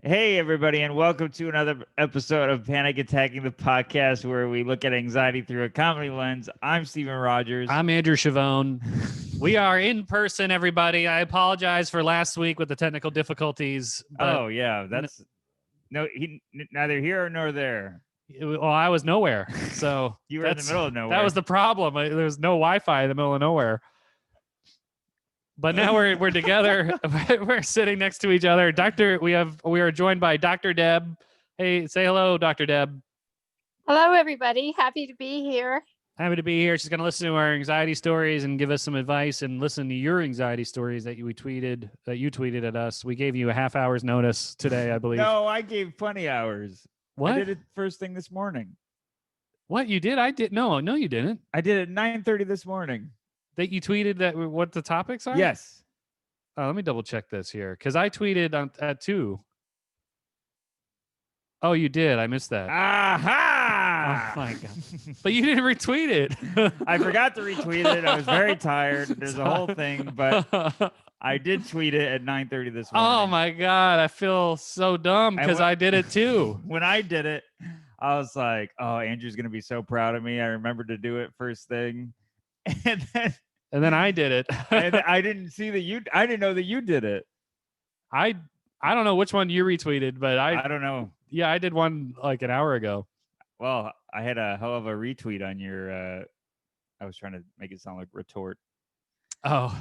Hey, everybody, and welcome to another episode of Panic Attacking the Podcast, where we look at anxiety through a comedy lens. I'm Steven Rogers. I'm Andrew Chavone. We are in person, everybody. I apologize for last week with the technical difficulties. But oh, yeah, that's neither here nor there. well, I was nowhere, so You were in the middle of nowhere. That was the problem. There was no Wi-Fi in the middle of nowhere. But now we're together. We're sitting next to each other. We are joined by Dr. Deb. Hey, say hello, Dr. Deb. Hello, everybody. Happy to be here. Happy to be here. She's going to listen to our anxiety stories and give us some advice and listen to your anxiety stories that you tweeted at us. We gave you a half hour's notice today, I believe. No, I gave plenty hours. What? I did it first thing this morning. What you did? I did. No, you didn't. I did it at 9:30 this morning. That you tweeted that what the topics are? Yes. Oh, let me double check this here because I tweeted at 2. Oh, you did. I missed that. Aha! Oh my god! But you didn't retweet it. I forgot to retweet it. I was very tired. There's a whole thing, but I did tweet it at 9:30 this morning. Oh my god! I feel so dumb because I did it too. When I did it, I was like, "Oh, Andrew's gonna be so proud of me." I remembered to do it first thing, and then I did it. And I didn't see that I didn't know that you did it. I don't know which one you retweeted, but I don't know. Yeah, I did one like an hour ago. Well, I had a hell of a retweet on your. I was trying to make it sound like retort. Oh.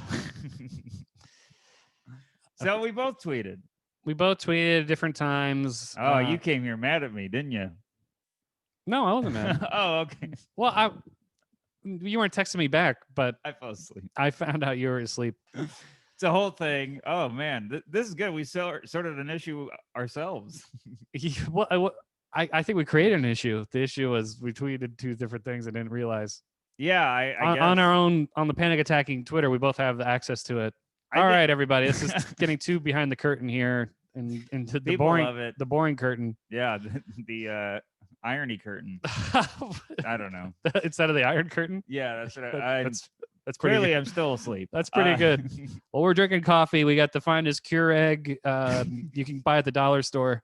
So we both tweeted. We both tweeted at different times. Oh, you came here mad at me, didn't you? No, I wasn't mad. Oh, okay. Well, you weren't texting me back, but I fell asleep. I found out you were asleep. It's a whole thing. Oh man, this is good. We sorted an issue ourselves. I think we created an issue. The issue was we tweeted 2 different things and didn't realize. Yeah, I guess. On our own, on the Panic Attacking Twitter, we both have the access to it. All right, everybody, this is getting too behind the curtain here and into the boring curtain. Yeah, the irony curtain. I don't know. Instead of the iron curtain. Yeah, that's what that's pretty clearly good. I'm still asleep. That's pretty good. Well, we're drinking coffee. We got the finest Keurig you can buy at the dollar store.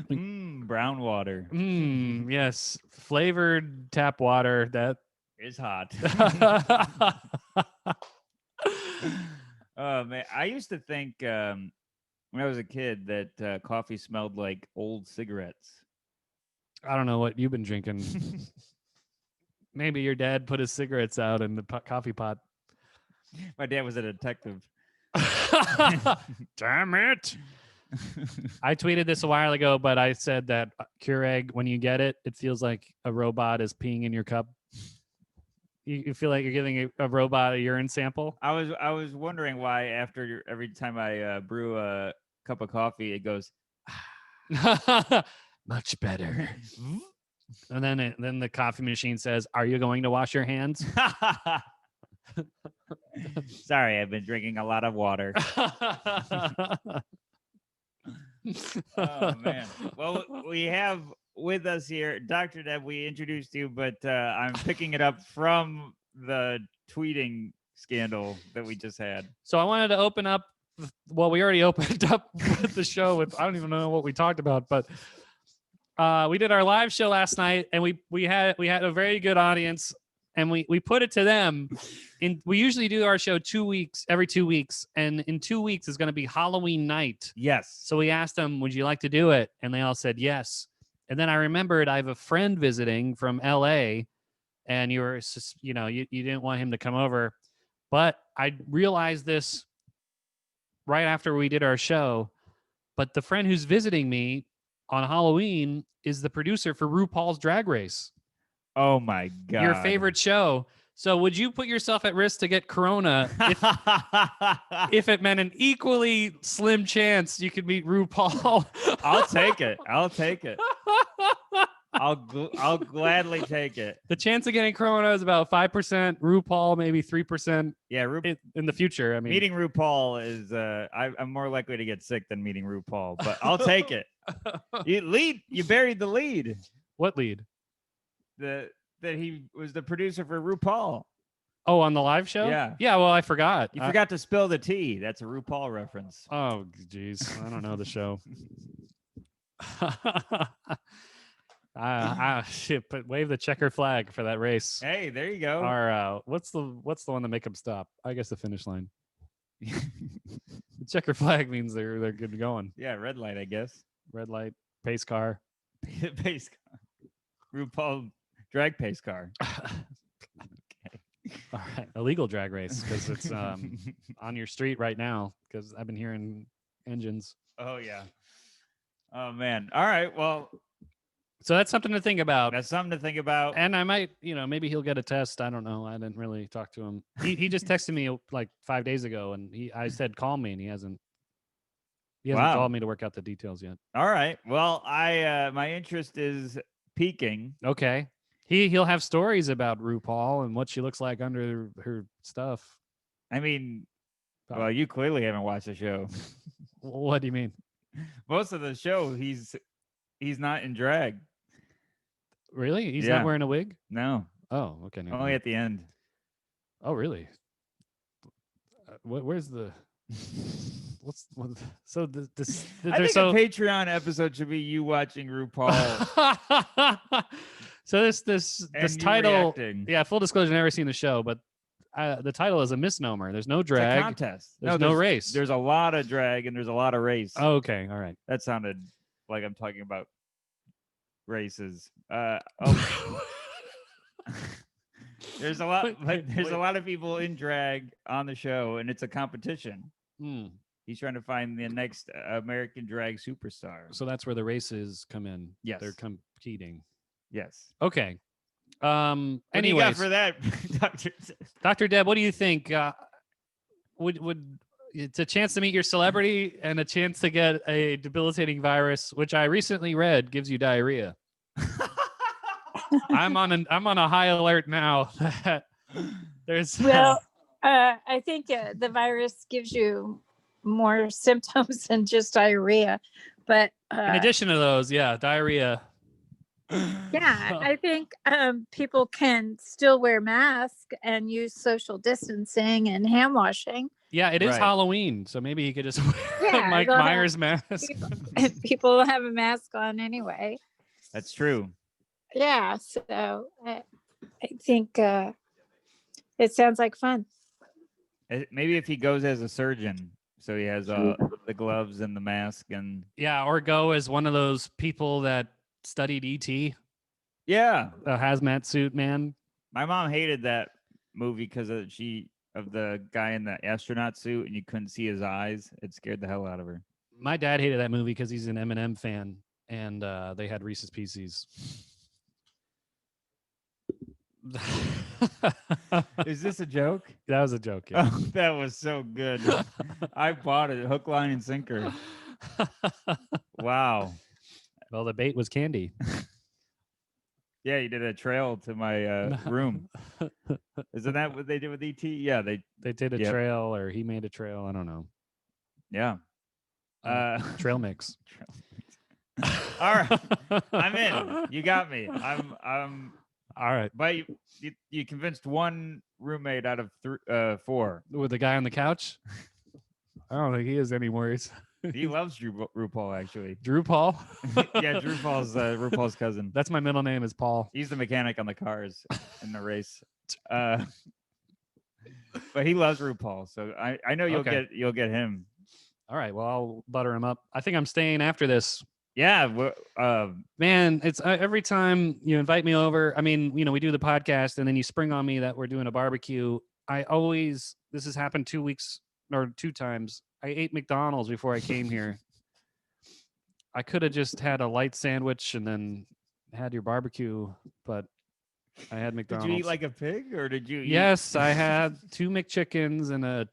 Brown water. Yes, flavored tap water that is hot. Oh man, I used to think when I was a kid that coffee smelled like old cigarettes. I don't know what you've been drinking. Maybe your dad put his cigarettes out in the coffee pot. My dad was a detective. Damn it. I tweeted this a while ago, but I said that Keurig, when you get it, it feels like a robot is peeing in your cup. You feel like you're giving a robot a urine sample? I was wondering why after every time I brew a cup of coffee, it goes much better. And then the coffee machine says, "Are you going to wash your hands?" Sorry, I've been drinking a lot of water. Oh man. Well, we have with us here Dr. Deb. We introduced you, but I'm picking it up from the tweeting scandal that we just had. So I wanted to open up. Well, we already opened up with the show with I don't even know what we talked about, but we did our live show last night, and we had a very good audience, and we put it to them. We usually do our show every 2 weeks, and in 2 weeks is going to be Halloween night. Yes. So we asked them, "Would you like to do it?" And they all said yes. And then I remembered I have a friend visiting from LA, and you didn't want him to come over, but I realized this right after we did our show. But the friend who's visiting me on Halloween is the producer for RuPaul's Drag Race. Oh my God. Your favorite show. So would you put yourself at risk to get corona if it meant an equally slim chance you could meet RuPaul? I'll take it. I'll gladly take it. The chance of getting corona is about 5%. RuPaul maybe 3%. Yeah, in the future. I mean, meeting RuPaul is I'm more likely to get sick than meeting RuPaul, but I'll take it. You buried the lead. What lead? That he was the producer for RuPaul. Oh, on the live show? Yeah. Yeah, well, I forgot. You forgot to spill the tea. That's a RuPaul reference. Oh, geez. I don't know the show. Shit, but wave the checker flag for that race. Hey, there you go. Or what's the one that make them stop? I guess the finish line. The checker flag means they're good going. Yeah, red light, I guess. Red light, pace car. Pace car. RuPaul drag pace car. All right, illegal drag race because it's on your street right now. Because I've been hearing engines. Oh yeah. Oh man. All right. Well, so that's something to think about. That's something to think about. And I might, maybe he'll get a test. I don't know. I didn't really talk to him. He just texted me like 5 days ago, and I said call me, and he hasn't called me to work out the details yet. All right. Well, my interest is peaking. Okay. He'll have stories about RuPaul and what she looks like under her stuff. I mean, well, you clearly haven't watched the show. What do you mean? Most of the show, he's not in drag. Really? He's not wearing a wig? No. Oh, okay. Only at the end. Oh, really? Where's the? So this? I think a Patreon episode should be you watching RuPaul. So this title, reacting. Yeah. Full disclosure, never seen the show, but the title is a misnomer. There's no drag. It's a contest. There's no race. There's a lot of drag and there's a lot of race. Oh, okay. All right. That sounded like I'm talking about races. There's a lot of people in drag on the show, and it's a competition. He's trying to find the next American drag superstar. So that's where the races come in. Yes. They're competing. Yes. Okay. What do you got for that, Dr. Deb? What do you think? Would it's a chance to meet your celebrity and a chance to get a debilitating virus, which I recently read gives you diarrhea. I'm on a high alert now. There's I think the virus gives you more symptoms than just diarrhea, but in addition to those, diarrhea. Yeah, I think people can still wear masks and use social distancing and hand washing. Yeah, it is Halloween, so maybe he could just wear Mike Myers mask. People have a mask on anyway. That's true. Yeah, so I think it sounds like fun. Maybe if he goes as a surgeon, so he has the gloves and the mask and or go as one of those people that studied ET. Yeah, the hazmat suit man. My mom hated that movie because of the guy in the astronaut suit and you couldn't see his eyes. It scared the hell out of her. My dad hated that movie because he's an Eminem fan, and they had Reese's Pieces. Is this a joke? That was a joke. Yeah. Oh, that was so good. I bought it hook, line, and sinker. Wow. Well, the bait was candy. Yeah, you did a trail to my room. Isn't that what they did with ET? Yeah, they did a trail, or he made a trail. I don't know. Yeah. Trail mix. All right, I'm in. You got me. I'm. All right. But you convinced one roommate out of 4. With the guy on the couch? I don't think he has any worries. He loves RuPaul, actually. Drew Paul? Yeah, Drew Paul's RuPaul's cousin. That's my middle name is Paul. He's the mechanic on the cars in the race. But he loves RuPaul, so I know you'll get him. All right, well, I'll butter him up. I think I'm staying after this. Yeah, man, it's every time you invite me over. I mean, we do the podcast, and then you spring on me that we're doing a barbecue. This has happened 2 weeks or 2 times. I ate McDonald's before I came here. I could have just had a light sandwich and then had your barbecue, but I had McDonald's. Did you eat like a pig, or did you? Yes, I had 2 McChickens and a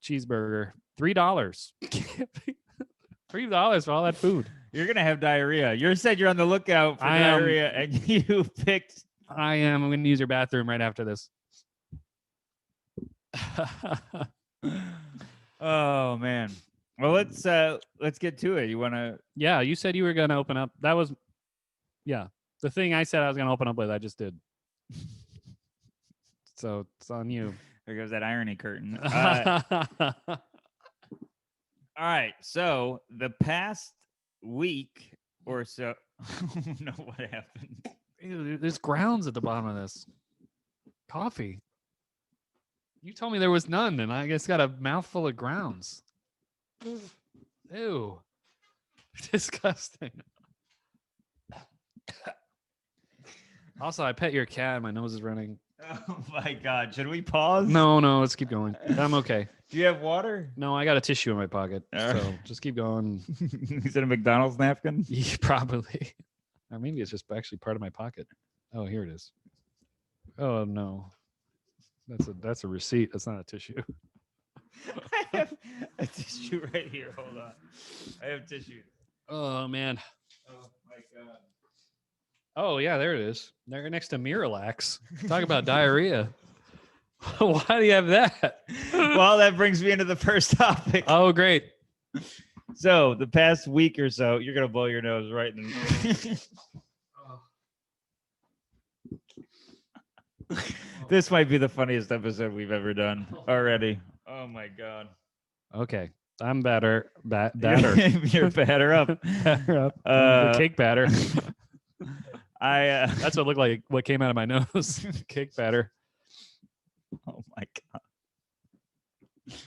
cheeseburger. $3. $3 for all that food. You're gonna have diarrhea. You said you're on the lookout for diarrhea, and you picked. I am. I'm gonna use your bathroom right after this. Oh man. Well, let's get to it. You want to? Yeah, you said you were gonna open up. That was, the thing I said I was gonna open up with. I just did. So it's on you. There goes that irony curtain. All right. So the past week or so, I don't know what happened. Ew, there's grounds at the bottom of this. Coffee. You told me there was none, and I guess got a mouthful of grounds. Ew. Disgusting. Also, I pet your cat and my nose is running. Oh my God. Should we pause? No, let's keep going. I'm okay. Do you have water? No, I got a tissue in my pocket. So just keep going. Is it a McDonald's napkin? Yeah, probably. Or maybe it's just actually part of my pocket. Oh, here it is. Oh no. That's a receipt. That's not a tissue. I have a tissue right here. Hold on. I have tissue. Oh man. Oh my God. Oh yeah, there it is. They're next to Miralax. Talk about diarrhea. Why do you have that? Well, that brings me into the first topic. Oh, great. So the past week or so, you're gonna blow your nose right in. This might be the funniest episode we've ever done already. Oh my God. Okay. I'm batter. You're batter up. Batter up. The cake batter. I That's what looked like what came out of my nose. Cake batter. Oh my God.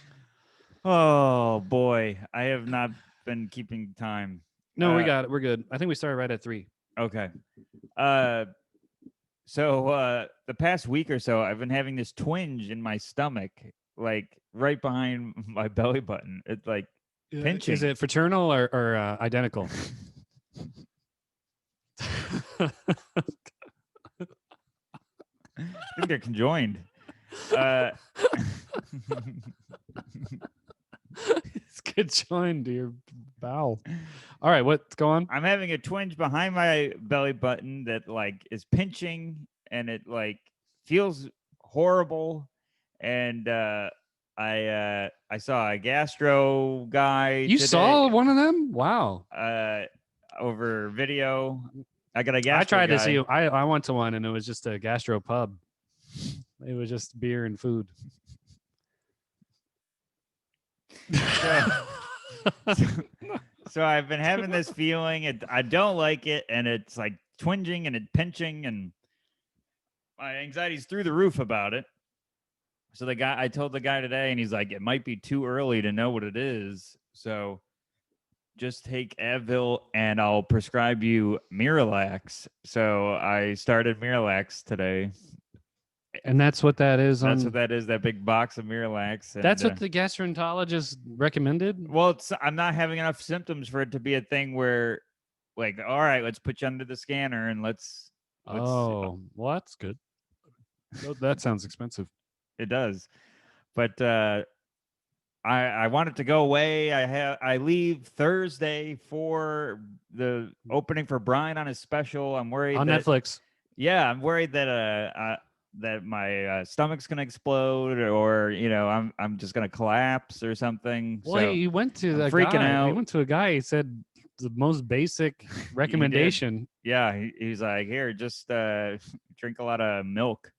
Oh boy. I have not been keeping time. No, we got it. We're good. I think we started right at 3. Okay. So the past week or so, I've been having this twinge in my stomach, like right behind my belly button. It's like pinching. Is it fraternal or identical? I think they're conjoined. It's conjoined to your bowel. All right, what's going on? I'm having a twinge behind my belly button that like is pinching, and it like feels horrible. And I saw a gastro guy. You today, saw one of them? Wow. over video. I got a gastro I tried guy. to see. I went to one, and it was just a gastro pub. It was just beer and food. So I've been having this feeling. I don't like it, and it's like twinging and it pinching, and my anxiety's through the roof about it. So I told the guy today, and he's like, it might be too early to know what it is. So just take Advil, and I'll prescribe you Miralax. So I started Miralax today. And that's what that is. That's what that is. That big box of Miralax. And, That's what the gastroenterologist recommended. Well, I'm not having enough symptoms for it to be a thing where, like, all right, let's put you under the scanner and let's Oh, well, that's good. That sounds expensive. It does, but I want it to go away. I leave Thursday for the opening for Brian on his special. I'm worried On that, Netflix. Yeah, I'm worried that that my stomach's gonna explode, or I'm just gonna collapse or something. Well, So he went to the freaking guy. out. He went to a guy. He said the most basic recommendation. yeah, he's like, here, just drink a lot of milk.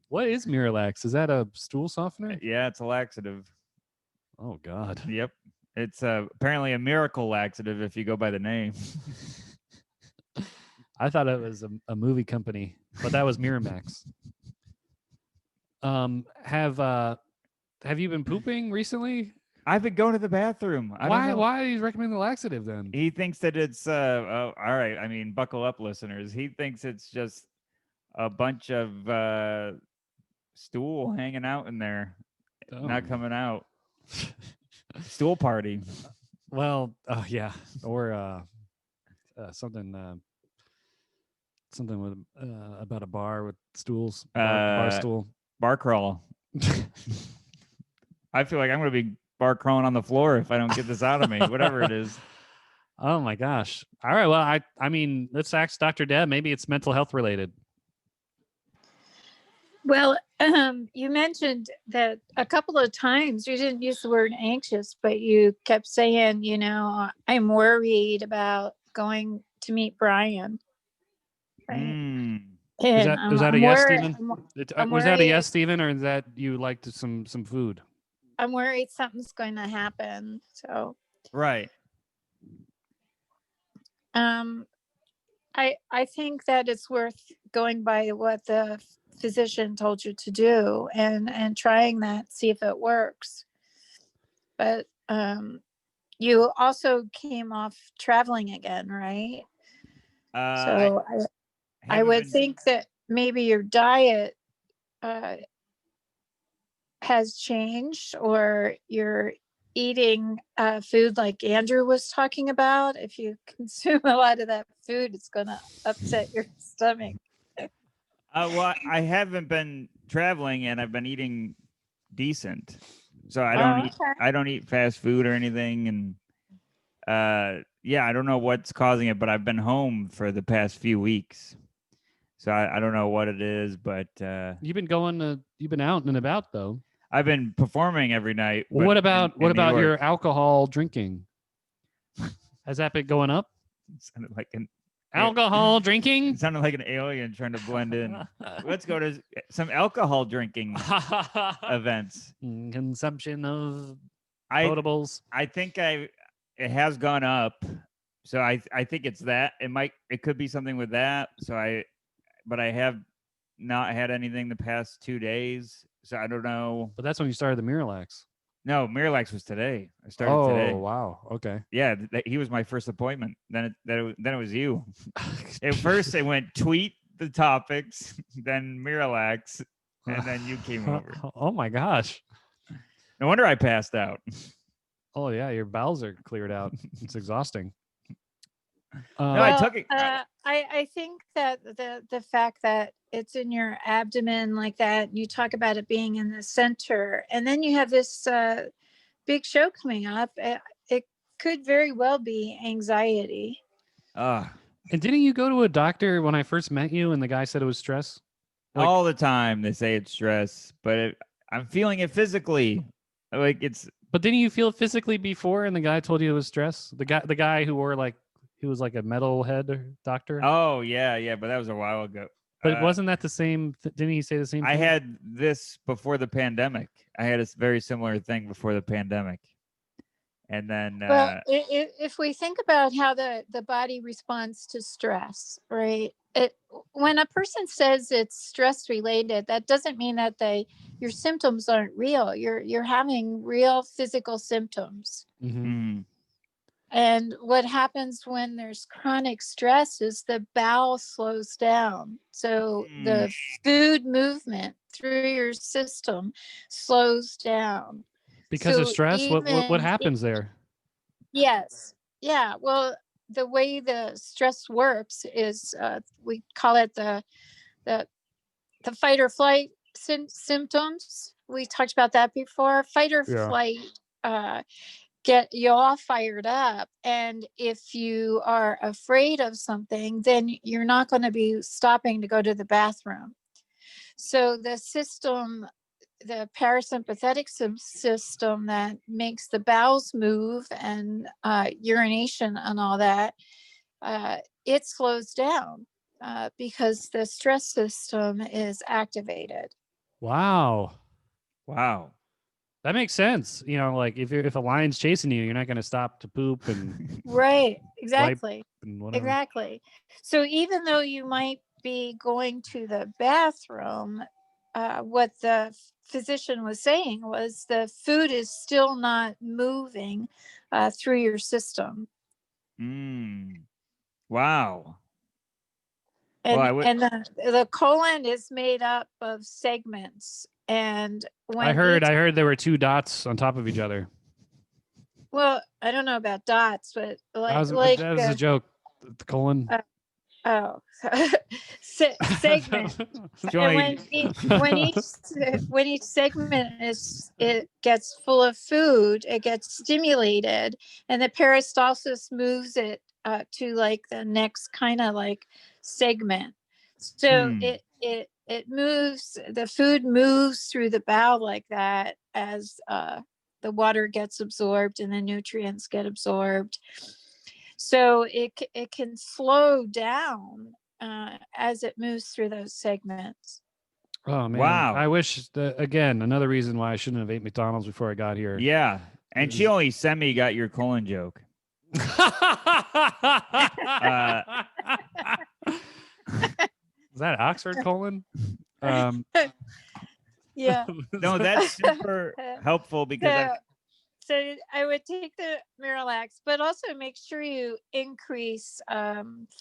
What is Miralax? Is that a stool softener? Yeah, it's a laxative. Oh God. Yep, it's apparently a miracle laxative if you go by the name. I thought it was a movie company, but that was Miramax. Have you been pooping recently? I've been going to the bathroom. Why do you recommend the laxative then? He thinks that it's all right. I mean, buckle up, listeners. He thinks it's just a bunch of stool hanging out in there, not coming out. Stool party. Well, yeah, or something with about a bar with stools. Bar stool. Bar crawl. I feel like I'm going to be bar crawling on the floor if I don't get this out of me, whatever it is. Oh my gosh. All right. Well, I mean, let's ask Dr. Deb. Maybe it's mental health related. Well, you mentioned that a couple of times. You didn't use the word anxious, but you kept saying, I'm worried about going to meet Brian. Right. And Was that a yes, worried. Stephen? I'm Was that a yes, worried. Stephen, or is that you liked some food? I'm worried something's going to happen. So, Right. I think that it's worth going by what the physician told you to do and trying that, see if it works. But you also came off traveling again, right? So I haven't would been. think that maybe your diet uh, has changed, or you're eating food like Andrew was talking about. If you consume a lot of that food, it's going to upset your stomach. Well, I haven't been traveling, and I've been eating decent. So Okay. I don't eat fast food or anything, and yeah, I don't know what's causing it, but I've been home for the past few weeks. So I don't know what it is, but You've been out and about though. I've been performing every night. Well, what about in New York. your alcohol drinking? Has that been going up? It sounded like an Alcohol drinking? It sounded like an alien trying to blend in. Let's go to some alcohol drinking events. Consumption of potables. I think it has gone up. So I think it's that. It could be something with that. But I have not had anything the past 2 days. So I don't know. But that's when you started the Miralax. No, Miralax was today. I started today. Oh, wow. Okay. Yeah, he was my first appointment. Then it was you. At first, it went tweet the topics, then Miralax, and then you came over. Oh my gosh. No wonder I passed out. Oh yeah, your bowels are cleared out. It's exhausting. No, I took it. I think that the fact that it's in your abdomen like that, you talk about it being in the center, and then you have this big show coming up. It could very well be anxiety. And didn't you go to a doctor when I first met you, and the guy said it was stress? All the time they say it's stress, but I'm feeling it physically. Like it's. But didn't you feel it physically before, and the guy told you it was stress? The guy who wore he was like a metalhead doctor. Oh yeah, but that was a while ago. But wasn't that the same? Didn't he say the same thing? I had this before the pandemic. I had a very similar thing before the pandemic. And then well, if we think about how the body responds to stress, right? When a person says it's stress related, that doesn't mean that your symptoms aren't real. You're having real physical symptoms. Mm-hmm. And what happens when there's chronic stress is the bowel slows down. So the food movement through your system slows down. Because of stress? What happens there? Yes. Yeah. Well, the way the stress works is we call it the fight or flight symptoms. We talked about that before. Fight or flight get you all fired up, and if you are afraid of something, then you're not going to be stopping to go to the bathroom. So the parasympathetic system that makes the bowels move and urination and all that, it slows down because the stress system is activated. Wow. That makes sense. Like if a lion's chasing you, you're not going to stop to poop and right. Exactly. And exactly. So even though you might be going to the bathroom, what the physician was saying was the food is still not moving through your system. Wow. And the colon is made up of segments. And when I heard there were two dots on top of each other. Well, I don't know about dots, but that was a joke. The colon. Segment. when each segment it gets full of food, it gets stimulated, and the peristalsis moves it to like the next kind of like segment. So it moves, the food moves through the bowel like that as the water gets absorbed and the nutrients get absorbed. So it can slow down as it moves through those segments. Oh man. Wow. I wish again, another reason why I shouldn't have ate McDonald's before I got here. Yeah. And she only semi got your colon joke. Is that Oxford colon? Yeah. No, that's super helpful because So I would take the Miralax, but also make sure you increase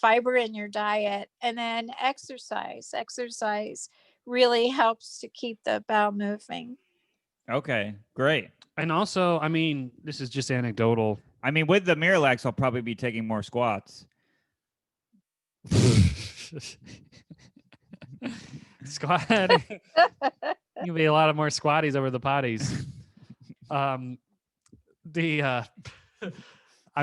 fiber in your diet, and then exercise. Exercise really helps to keep the bowel moving. okay, great. And also, I mean, this is just anecdotal. I mean, with the Miralax, I'll probably be taking more squats. Squat. You'll be a lot of more squatties over the potties. I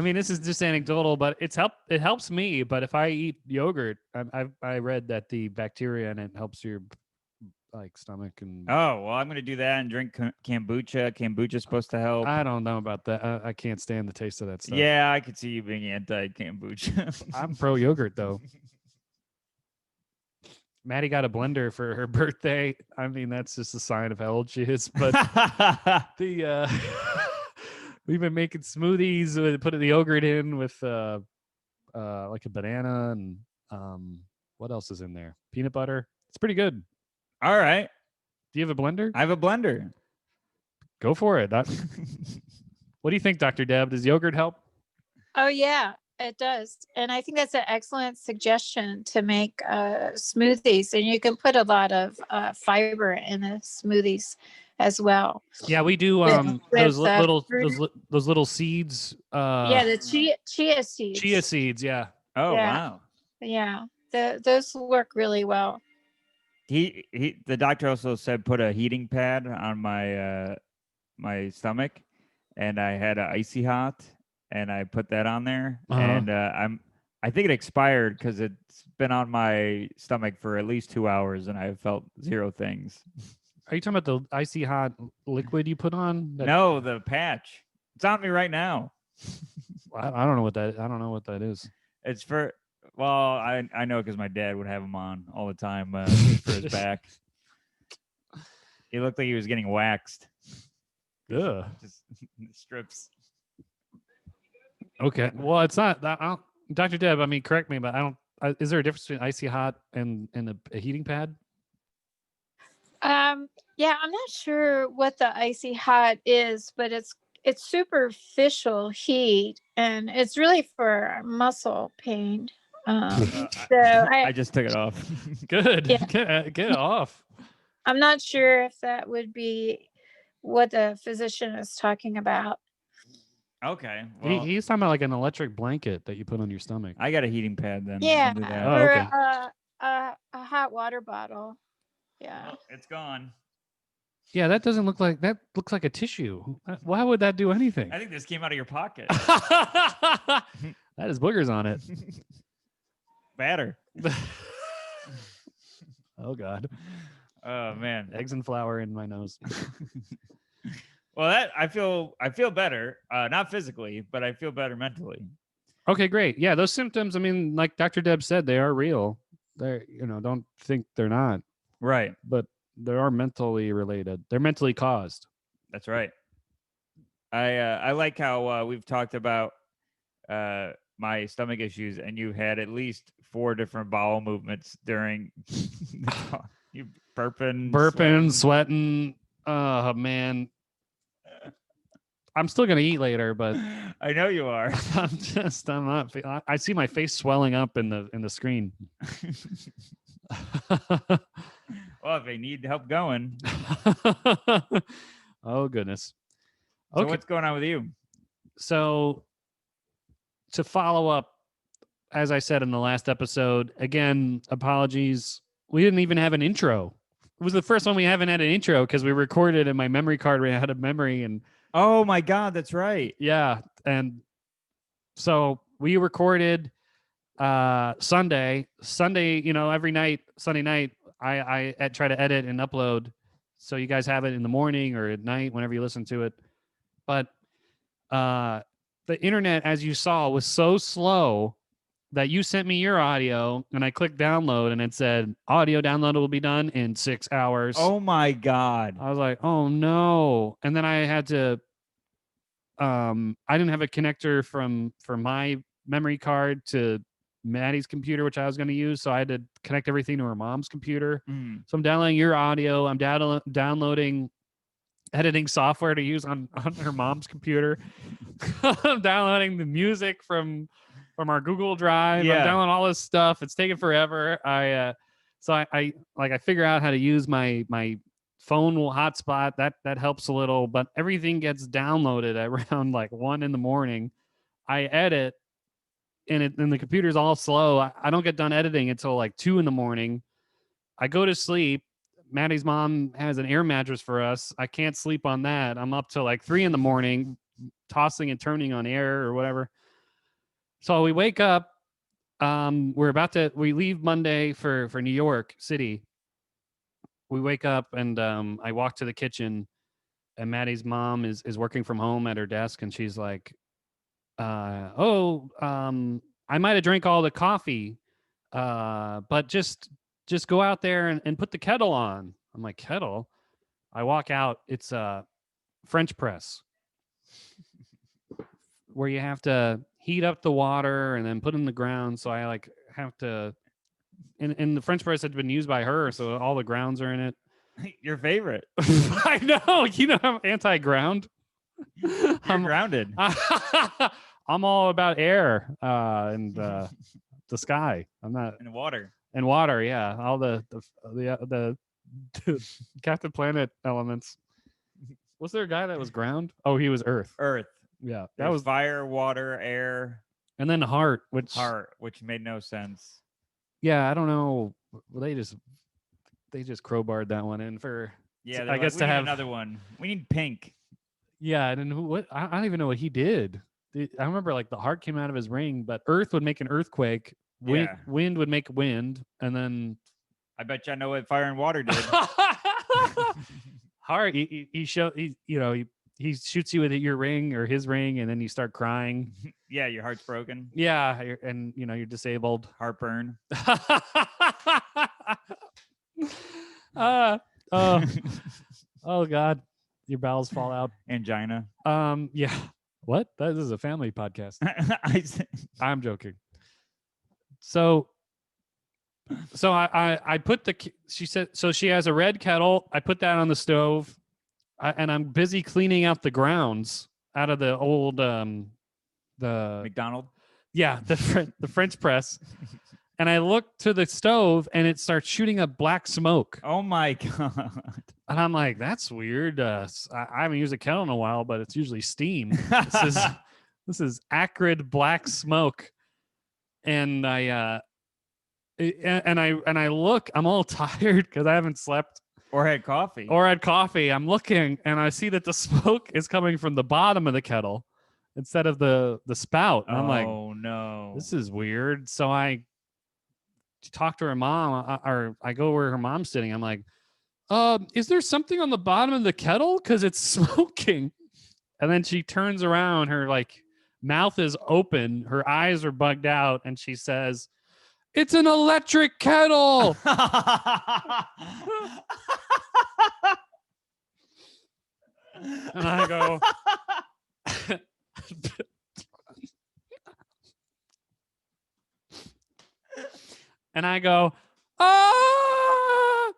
mean, this is just anecdotal, but it helps me. But if I eat yogurt, I read that the bacteria in it helps your like stomach and. Oh well, I'm gonna do that and drink kombucha. Kombucha's supposed to help. I don't know about that. I can't stand the taste of that stuff. Yeah, I could see you being anti-kombucha. I'm pro yogurt though. Maddie got a blender for her birthday. I mean, that's just a sign of how old she is. But we've been making smoothies with putting the yogurt in with like a banana and what else is in there? Peanut butter. It's pretty good. All right. Do you have a blender? I have a blender. Go for it. What do you think, Dr. Deb? Does yogurt help? Oh yeah, it does. And I think that's an excellent suggestion to make smoothies. And you can put a lot of fiber in the smoothies as well. Yeah, we do those little seeds. Yeah, the chia seeds. Chia seeds, yeah. Oh Yeah. wow. Yeah, those work really well. The doctor also said put a heating pad on my my stomach, and I had an icy hot, and I put that on there, and I think it expired because it's been on my stomach for at least 2 hours, and I felt zero things. Are you talking about the icy hot liquid you put on? No, the patch. It's on me right now. I don't know what that. I don't know what that is. It's for. Well, I know because my dad would have him on all the time for his back. He looked like he was getting waxed. Ugh. Just strips. Okay. Well, it's not. Dr. Deb, I mean, correct me, but I don't. Is there a difference between icy hot and a heating pad? Yeah, I'm not sure what the icy hot is, but it's superficial heat, and it's really for muscle pain. So I just took it off. Good. Yeah. Get it off. I'm not sure if that would be what the physician is talking about. Okay. Well, He's talking about like an electric blanket that you put on your stomach. I got a heating pad then. Yeah, I'll do that. Oh, or okay. a hot water bottle. Yeah. Oh, it's gone. Yeah, that doesn't look like that. Looks like a tissue. Why would that do anything? I think this came out of your pocket. That has boogers on it. Batter. Oh God. Oh man. Eggs and flour in my nose. Well, that I feel better. Not physically, but I feel better mentally. Okay, great. Yeah, those symptoms. I mean, like Dr. Deb said, they are real. They're don't think they're not. Right. But they are mentally related. They're mentally caused. That's right. I like how we've talked about my stomach issues, and you had at least 4 different bowel movements during the talk. You burping, sweating. Oh man. I'm still gonna eat later, but I know you are. I'm not. I see my face swelling up in the screen. Well, if they need help going. Oh goodness. So Okay. what's going on with you? So to follow up, as I said in the last episode, again, apologies. We didn't even have an intro. It was the first one we haven't had an intro because we recorded and my memory card ran out of memory. And Oh my God, that's right. yeah. And so we recorded Sunday, every night, Sunday night, I try to edit and upload. So you guys have it in the morning or at night, whenever you listen to it. But the internet, as you saw, was so slow that you sent me your audio, and I clicked download, and it said audio download will be done in 6 hours. Oh my God. I was like, oh no. And then I had to I didn't have a connector from my memory card to Maddie's computer, which I was going to use, so I had to connect everything to her mom's computer. So I'm downloading your audio, I'm downloading editing software to use on her mom's computer. I'm downloading the music from our Google Drive. Yeah. I'm downloading all this stuff. It's taking forever. I figure out how to use my phone will hotspot. That helps a little, but everything gets downloaded at around like 1 a.m. I edit, and the computer's all slow. I don't get done editing until like 2 a.m. I go to sleep. Maddie's mom has an air mattress for us. I can't sleep on that. I'm up till like 3 a.m. tossing and turning on air or whatever. So we wake up. We leave Monday for New York City. We wake up and I walk to the kitchen, and Maddie's mom is working from home at her desk, and she's like, I might have drank all the coffee, but just go out there and put the kettle on. I'm like, kettle? I walk out. It's a French press where you have to heat up the water and then put in the ground. So I like have to, and the French press had been used by her, so all the grounds are in it. Your favorite. I know. You know, I'm anti-ground. I'm grounded. I'm all about air and the sky. I'm not. And water. And water, yeah. All the Captain Planet elements. Was there a guy that was ground? Oh, he was Earth. Earth. Yeah. That was fire, water, air. And then heart, which made no sense. Yeah, I don't know. Well, they just crowbarred that one in for. Yeah, I guess to have another one. We need pink. Yeah, and what I don't even know what he did. I remember like the heart came out of his ring, but Earth would make an earthquake. Wind would make wind, and then I bet you I know what fire and water did. Heart, he shoots you with your ring or his ring, and then you start crying. Yeah, your heart's broken. Yeah, and you're disabled. Heartburn. Oh God, your bowels fall out. Angina. Yeah. What? This is a family podcast. I'm joking. So I put she said, so she has a red kettle. I put that on the stove, and I'm busy cleaning out the grounds out of the old, the McDonald. Yeah. The French press. And I look to the stove, and it starts shooting up black smoke. Oh my God. And I'm like, that's weird. I haven't used a kettle in a while, but it's usually steam. This is acrid black smoke. And I look, I'm all tired because I haven't slept or had coffee. I'm looking, and I see that the smoke is coming from the bottom of the kettle instead of the spout. And I'm like, oh no, this is weird. So I talk to her mom, or I go where her mom's sitting. I'm like, is there something on the bottom of the kettle? Because it's smoking. And then she turns around, her like mouth is open, her eyes are bugged out, and she says, "It's an electric kettle." And I go, ah!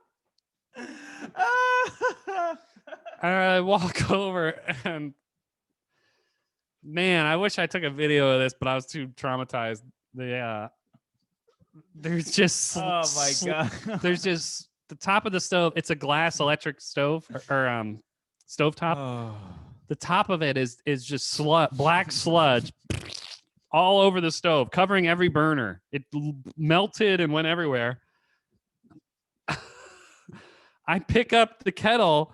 And I walk over, and man, I wish I took a video of this, but I was too traumatized. There's just oh my God. There's just the top of the stove. It's a glass electric stove or stovetop. Oh. The top of it is just black sludge all over the stove, covering every burner. It melted and went everywhere. I pick up the kettle,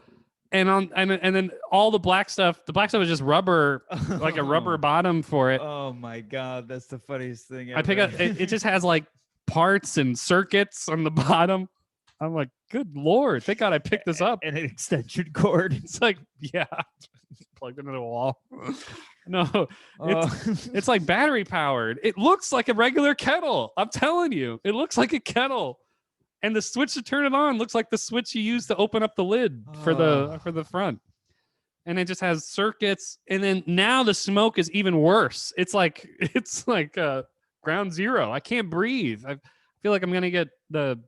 and then all the black stuff is just rubber, like a rubber bottom for it. Oh my God, that's the funniest thing ever. I pick up it just has like parts and circuits on the bottom. I'm like, good Lord, thank God I picked this up. And an extension cord. It's like, yeah, plugged into the wall. No, Oh. it's like battery powered. It looks like a regular kettle. I'm telling you, it looks like a kettle. And the switch to turn it on looks like the switch you use to open up the lid for the front. And it just has circuits. And then now the smoke is even worse. It's like ground zero. I can't breathe. I feel like I'm gonna get the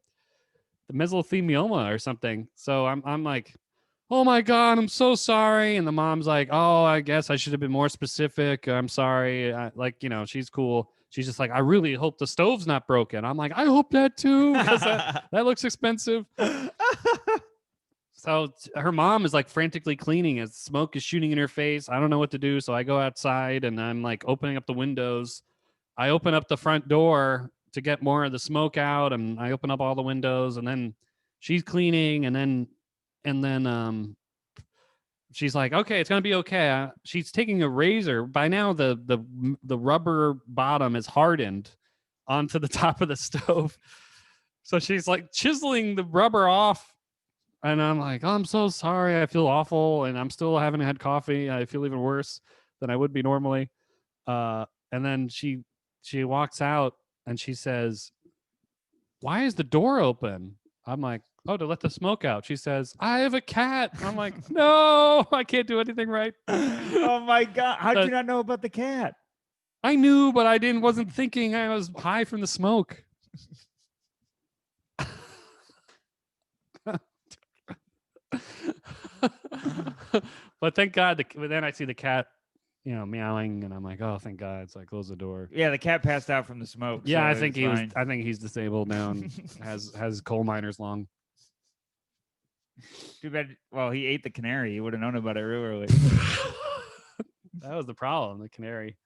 mesothelioma or something. So I'm like, oh my God, I'm so sorry. And the mom's like, oh, I guess I should have been more specific. I'm sorry. She's cool. She's just like, I really hope the stove's not broken. I'm like, I hope that too, because that looks expensive. So her mom is like frantically cleaning as smoke is shooting in her face. I don't know what to do. So I go outside and I'm like opening up the windows. I open up the front door to get more of the smoke out, and I open up all the windows, and then she's cleaning, and then she's like, okay, it's gonna be okay. She's taking a razor. By now the rubber bottom is hardened onto the top of the stove. So she's like chiseling the rubber off. And I'm like, oh, I'm so sorry. I feel awful. And I'm still haven't had coffee. I feel even worse than I would be normally. And then she walks out and she says, why is the door open? I'm like, oh, to let the smoke out. She says, I have a cat. I'm like, no, I can't do anything right. Oh my God. How did you not know about the cat? I knew, but I wasn't thinking. I was high from the smoke. But thank God, but then I see the cat, meowing, and I'm like, oh, thank God. So I close the door. Yeah, the cat passed out from the smoke. Yeah, so I think fine. I think he's disabled now and has coal miner's lung. Too bad. Well, he ate the canary. He would have known about it real early. That was the problem, the canary.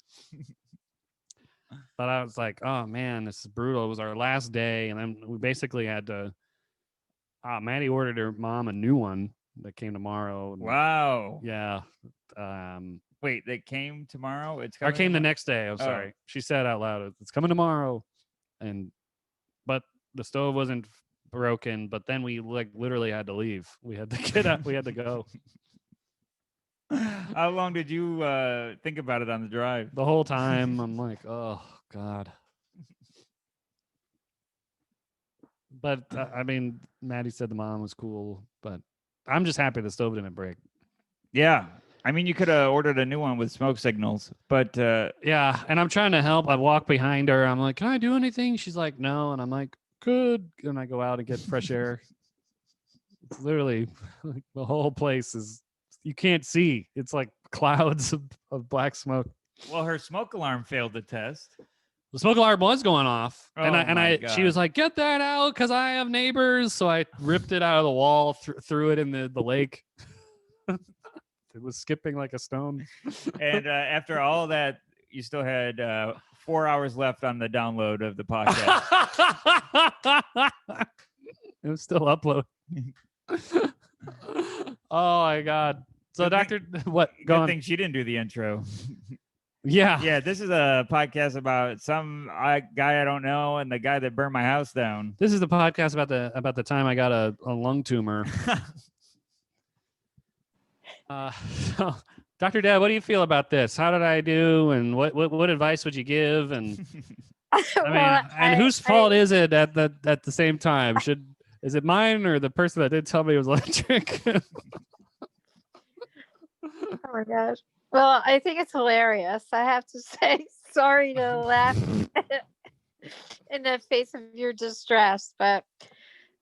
But I was like, oh man, this is brutal. It was our last day, and then we basically had to. Maddie ordered her mom a new one that came tomorrow. Wow. Yeah. Wait, they came tomorrow? It's Or coming came the tomorrow? next day. I'm sorry. She said out loud, it's coming tomorrow. But the stove wasn't broken. But then we literally had to leave. We had to get out. We had to go. How long did you think about it on the drive? The whole time I'm like, oh God. But I mean, Maddie said the mom was cool, but I'm just happy the stove didn't break. Yeah. I mean, you could have ordered a new one with smoke signals, but yeah. And I'm trying to help. I walk behind her. I'm like, can I do anything? She's like, no. And I'm like, good. And I go out and get fresh air. It's literally like the whole place is, you can't see. It's like clouds of black smoke. well, her smoke alarm failed the test. The smoke alarm was going off, Oh and my she was God. like, "Get that out, because I have neighbors." So I ripped it out of the wall, threw it in the lake. It was skipping like a stone. And after all that, you still had 4 hours left on the download of the podcast. It was still uploading. Oh my God! So, Good Doctor, what? Go Good on. thing she didn't do the intro. Yeah. Yeah, this is a podcast about some guy I don't know and the guy that burned my house down. This is the podcast about the time I got a lung tumor. So, Dr. Deb, what do you feel about this? How did I do? And what advice would you give? And I mean, whose fault is it at the same time? Is it mine or the person that did tell me it was electric? Oh my gosh. Well, I think it's hilarious. I have to say, sorry to laugh in the face of your distress, but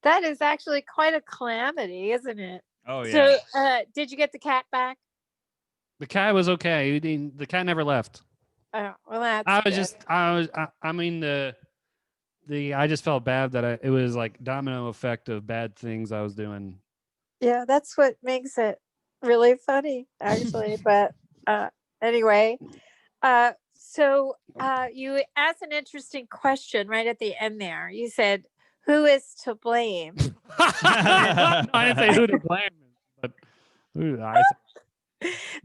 that is actually quite a calamity, isn't it? Oh yeah. So, did you get the cat back? The cat was okay. The cat never left. Oh, well, that's I was good. just, I mean, I just felt bad that it was like domino effect of bad things I was doing. Yeah, that's what makes it really funny, actually. But anyway, so you asked an interesting question right at the end there. You said, who is to blame? I didn't say who to blame, but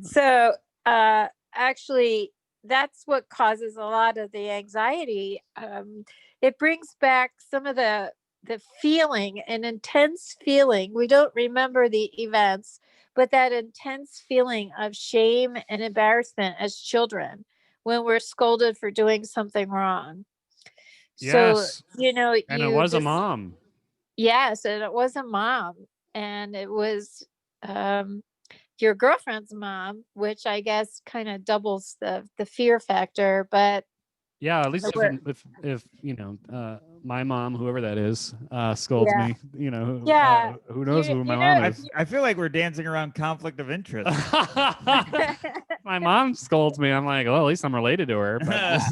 So actually, that's what causes a lot of the anxiety. It brings back some of the feeling, an intense feeling. We don't remember the events, but that intense feeling of shame and embarrassment as children when we're scolded for doing something wrong. So, Yes. you know, And it you was a just, mom. yes, and it was a mom, and it was your girlfriend's mom, which I guess kind of doubles the fear factor. But Yeah, at least it wa- if you know, my mom, whoever that is, scolds yeah, me, you know, yeah, who knows who my you mom know, is. I feel like we're dancing around conflict of interest. My mom scolds me. I'm like, well, at least I'm related to her. But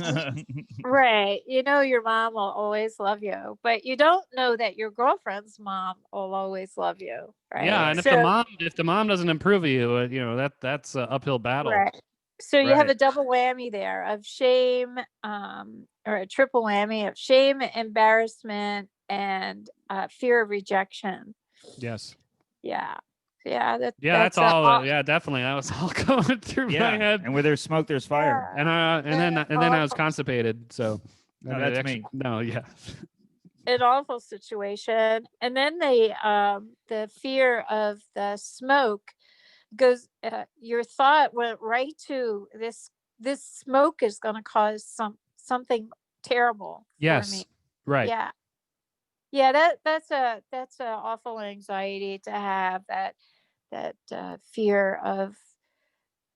right. You know, your mom will always love you, but you don't know that your girlfriend's mom will always love you, yeah, right? and So, if the mom doesn't improve of you, you know that's an uphill battle. right. So you have Right. a double whammy there of shame, or a triple whammy of shame, embarrassment, and fear of rejection. Yes. Yeah. Yeah. Yeah, that's That's all. Yeah, definitely. That was all going through my head. And where there's smoke, there's fire. yeah, And then I was constipated. So No, that's me. No, yeah. an awful situation. And then the fear of the smoke goes, your thought went right to this smoke is going to cause something terrible for me. Yes. Right. Yeah. Yeah, that's a awful anxiety to have, that fear of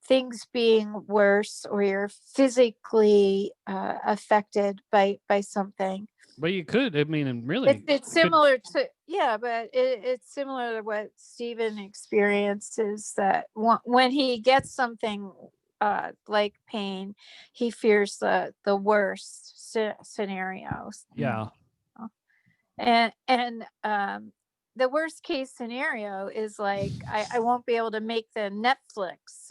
things being worse, or you're physically affected by something. But you could, I mean, and It's really it's could. similar to, yeah, but it's similar to what Stephen experiences, that when he gets something like pain, he fears the worst scenarios. Yeah. And the worst case scenario is like, I won't be able to make the Netflix.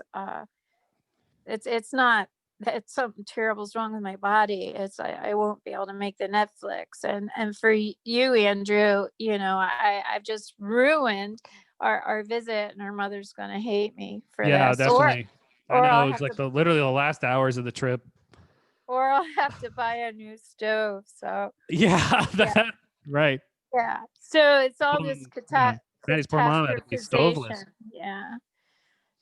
It's not that something terrible is wrong with my body. It's I won't be able to make the Netflix. And for you, Andrew, you know, I've just ruined our visit, and our mother's gonna hate me for Yeah, this. definitely. I Or know I'll it was have like to literally the last hours of the trip. or I'll have to buy a new stove. So Yeah, yeah. right. Yeah. So it's all Um, this yeah. Maddie's poor mom had to be stoveless. catastrophization. Yeah.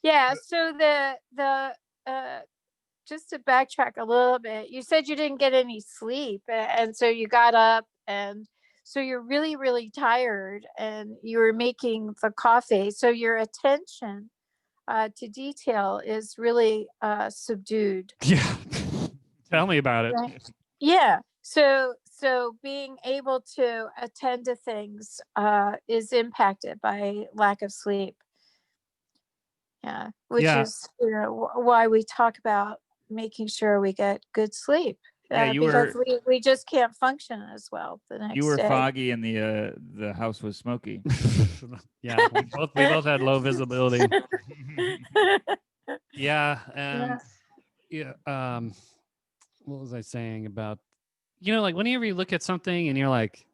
Yeah. So the just to backtrack a little bit, you said you didn't get any sleep, and so you got up, and so you're really, really tired, and you were making the coffee. So your attention to detail is really subdued. Yeah. Tell me about it. Right. Yeah. So being able to attend to things is impacted by lack of sleep. Yeah, which Yeah. is, why we talk about making sure we get good sleep, Yeah, because we just can't function as well the next you were day. foggy and the house was smoky. Yeah, we both had low visibility. Yeah, and yeah, what was I saying about, you know, like whenever you look at something and you're like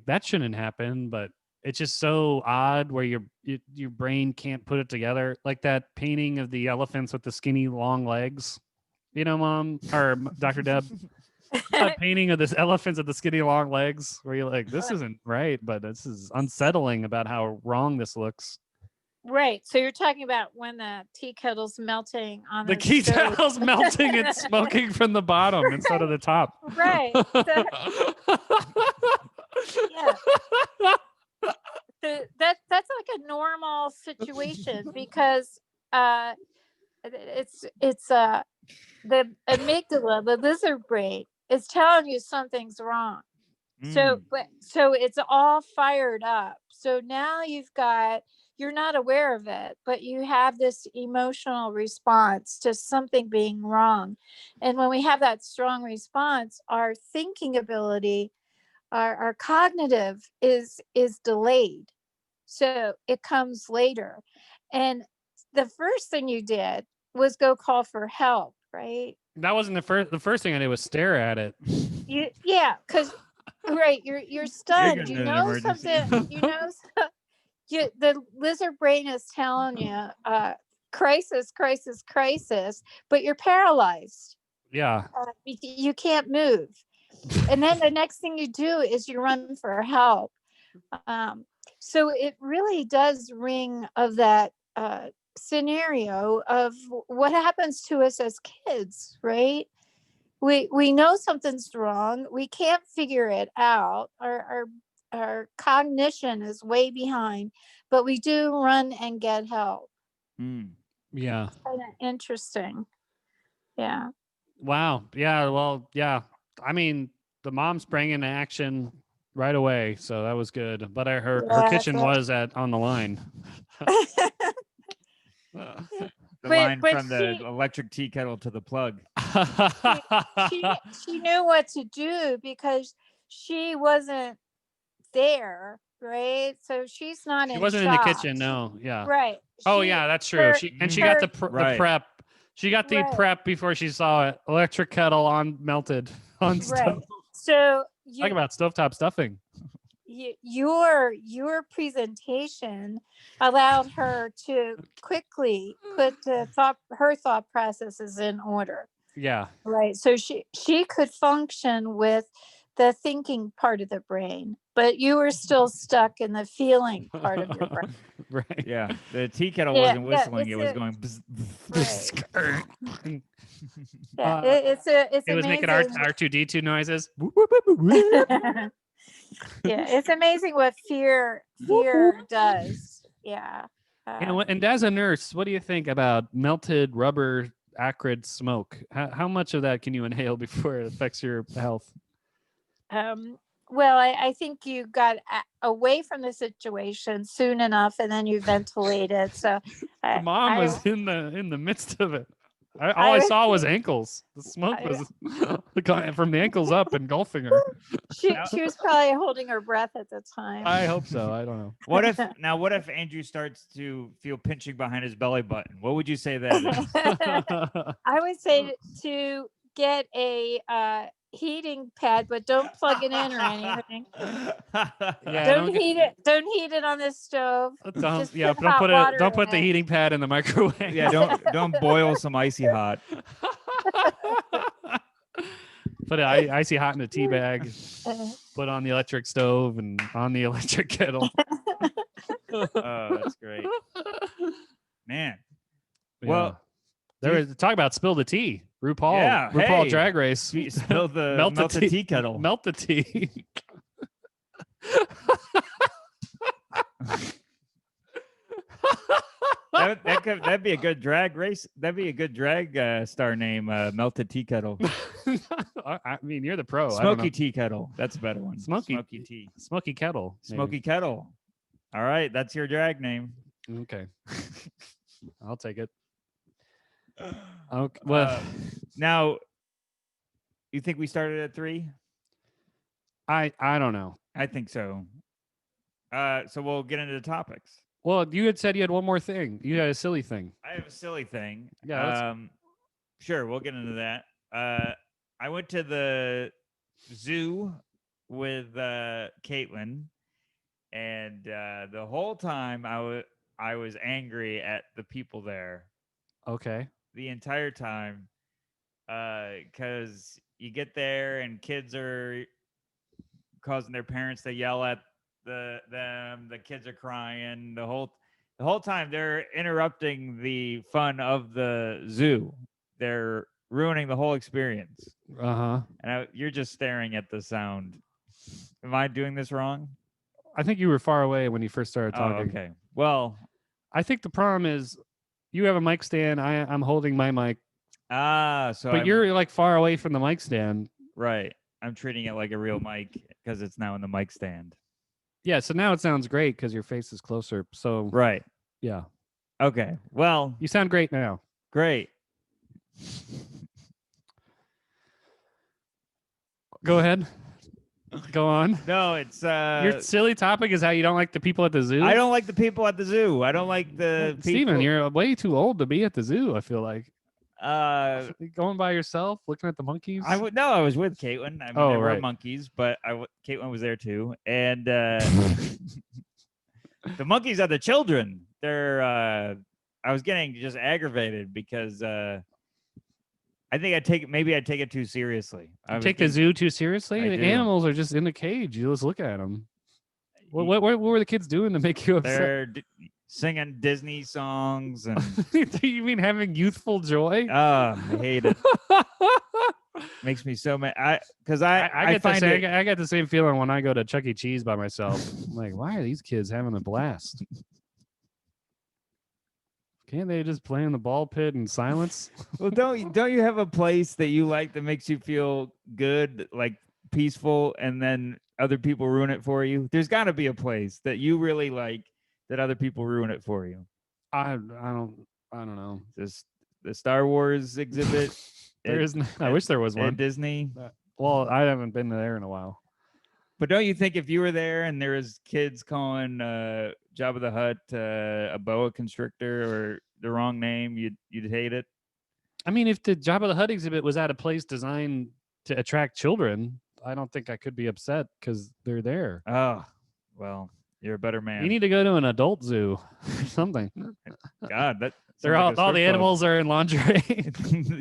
that shouldn't happen, but it's just so odd where your brain can't put it together. Like that painting of the elephants with the skinny long legs, you know, Mom or Dr. Deb. That painting of this elephants with the skinny long legs, where you're like, this isn't right, but this is unsettling about how wrong this looks. Right. So you're talking about when the tea kettle's melting on The the key stove. towel's melting and smoking from the bottom instead of the top. Right. Yeah. That's like a normal situation, because it's the amygdala, the lizard brain, is telling you something's wrong. So it's all fired up. So now you're not aware of it, but you have this emotional response to something being wrong. And when we have that strong response, our thinking ability, our cognitive is delayed. So it comes later. And the first thing you did was go call for help, right? That wasn't the first. The first thing I did was stare at it. Yeah, because right, you're stunned. You know something. The lizard brain is telling you, crisis, crisis, crisis, but you're paralyzed. Yeah. You can't move. And then the next thing you do is you run for help. So it really does ring of that scenario of what happens to us as kids, right? We know something's wrong. We can't figure it out. Our cognition is way behind, but we do run and get help. Yeah. Kind of interesting. Yeah. Wow. Yeah. Well, yeah. I mean, the mom sprang into action right away, so that was good. But her kitchen was on the line. The line from the electric tea kettle to the plug. She knew what to do because she wasn't there, right? So she's not She in wasn't shock. in the kitchen, no. Yeah. Right. Oh, yeah, that's true. She got the prep. She got the prep before she saw it. Electric kettle melted on stove. So Talk about stovetop stuffing. Your presentation allowed her to quickly put her thought processes in order. Yeah. Right. So she could function with the thinking part of the brain, but you were still stuck in the feeling part of your brain. Right. Yeah. The tea kettle wasn't whistling; it was going. Right. It's it was making R2D2 noises. Yeah, it's amazing what fear does. Yeah. And as a nurse, what do you think about melted rubber acrid smoke? How much of that can you inhale before it affects your health? Well, I think you got away from the situation soon enough, and then you ventilated. So the mom was in the midst of it. All I saw was ankles. The smoke was from the ankles up engulfing her. She was probably holding her breath at the time. I hope so. I don't know. What if Andrew starts to feel pinching behind his belly button? What would you say that is? I would say to get a heating pad, but don't plug it in or anything. Yeah, don't heat it on the stove. Don't put the heating pad in the microwave. Yeah, don't boil some icy hot. Put it icy hot in a tea bag. Put on the electric stove and on the electric kettle. Oh, that's great, man. Yeah. Well, talk about spill the tea. RuPaul Drag Race. Spill the melted tea kettle. Melt the tea. That'd be a good drag race. That'd be a good drag star name. Melted tea kettle. I mean, you're the pro. Smoky tea kettle. That's a better one. Smoky tea. Smoky kettle. Maybe. Smoky kettle. All right, that's your drag name. Okay. I'll take it. Okay. Well, now, you think we started at 3? I don't know. I think so. So we'll get into the topics. Well, you had said you had one more thing. You had a silly thing. I have a silly thing. Yeah. Sure, we'll get into that. I went to the zoo with Caitlin, and the whole time I was angry at the people there. Okay. The entire time, because you get there and kids are causing their parents to yell at them. The kids are crying. The whole time they're interrupting the fun of the zoo. They're ruining the whole experience. And you're just staring at the sound. Am I doing this wrong? I think you were far away when you first started talking. Oh, okay. Well, I think the problem is you have a mic stand. I'm holding my mic. But you're like far away from the mic stand. Right. I'm treating it like a real mic because it's now in the mic stand. Yeah. So now it sounds great because your face is closer. So right. Yeah. Okay. Well, you sound great now. Great. Go ahead. Go on. No, it's your silly topic is how you don't like the people at the zoo. I don't like the people at the zoo. I don't like the Steven, people. you're way too old to be at the zoo, I feel like. Going by yourself, looking at the monkeys? I was with Caitlin. I mean, there were monkeys, but Caitlin was there too. And the monkeys are the children. They're I was getting just aggravated because I think I'd take it too seriously. Take the zoo too seriously? The animals are just in the cage. You just look at them. What were the kids doing to make you upset? They're singing Disney songs and You mean having youthful joy? I hate it. Makes me so mad. I get the same feeling when I go to Chuck E. Cheese by myself. I'm like, why are these kids having a blast? Can't they just play in the ball pit in silence? Well, don't you have a place that you like that makes you feel good, like peaceful, and then other people ruin it for you? There's got to be a place that you really like that other people ruin it for you. I don't know. Just the Star Wars exhibit. I wish there was one at Disney. Well, I haven't been there in a while. But don't you think if you were there and there was kids calling Jabba the Hutt a boa constrictor or the wrong name, you'd hate it? I mean, if the Jabba the Hutt exhibit was at a place designed to attract children, I don't think I could be upset because they're there. Oh, well, you're a better man. You need to go to an adult zoo or something. God, that they're all the animals are in lingerie.